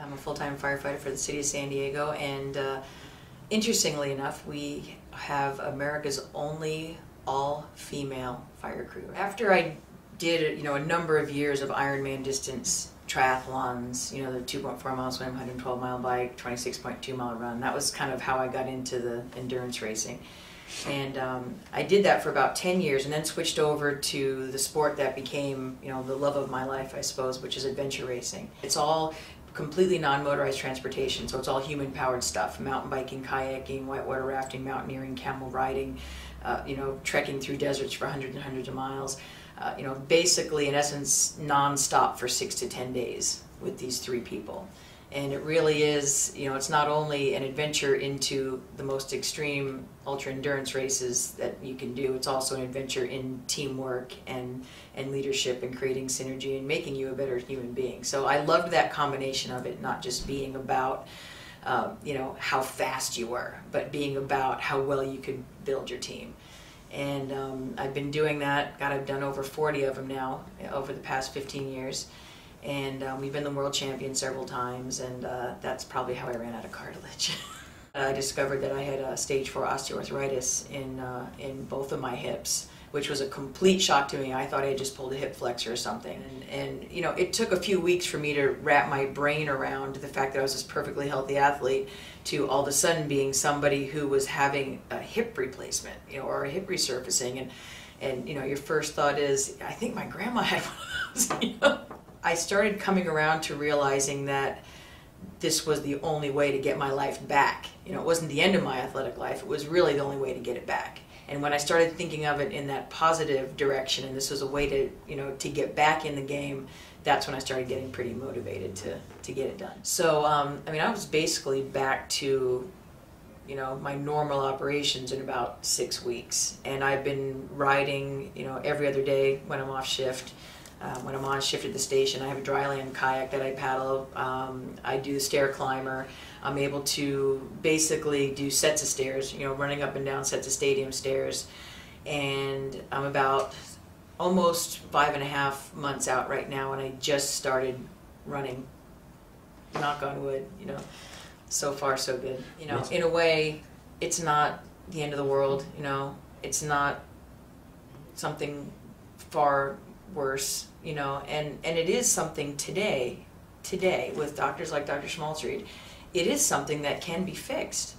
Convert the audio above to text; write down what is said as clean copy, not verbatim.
I'm a full-time firefighter for the city of San Diego, and interestingly enough, we have America's only all-female fire crew. After I did a number of years of Ironman distance triathlons, the 2.4 mile swim, 112 mile bike, 26.2 mile run, that was kind of how I got into the endurance racing. And I did that for about 10 years and then switched over to the sport that became, the love of my life, I suppose, which is adventure racing. It's all completely non-motorized transportation, so it's all human-powered stuff: mountain biking, kayaking, whitewater rafting, mountaineering, camel riding, trekking through deserts for hundreds and hundreds of miles. Basically, in essence, non-stop for 6 to 10 days with these 3 people. And it really is, it's not only an adventure into the most extreme ultra-endurance races that you can do, it's also an adventure in teamwork and leadership and creating synergy and making you a better human being. So I loved that combination of it, not just being about, how fast you were, but being about how well you could build your team. And I've been doing that. God, I've done over 40 of them now over the past 15 years. And we've been the world champion several times, and that's probably how I ran out of cartilage. I discovered that I had stage 4 osteoarthritis in both of my hips, which was a complete shock to me. I thought I had just pulled a hip flexor or something. And it took a few weeks for me to wrap my brain around the fact that I was this perfectly healthy athlete to all of a sudden being somebody who was having a hip replacement, or a hip resurfacing. And your first thought is, I think my grandma had one of those, I started coming around to realizing that this was the only way to get my life back. It wasn't the end of my athletic life, it was really the only way to get it back. And when I started thinking of it in that positive direction, and this was a way to get back in the game, that's when I started getting pretty motivated to get it done. So, I was basically back to, my normal operations in about 6 weeks. And I've been riding, every other day when I'm off shift. When I'm on shift at the station, I have a dryland kayak that I paddle. I do the stair climber. I'm able to basically do sets of stairs, running up and down sets of stadium stairs. And I'm about almost 5.5 months out right now, and I just started running. Knock on wood, so far so good. In a way, it's not the end of the world, it's not something far worse, and it is something today with doctors like Dr. Schmalzried, it is something that can be fixed.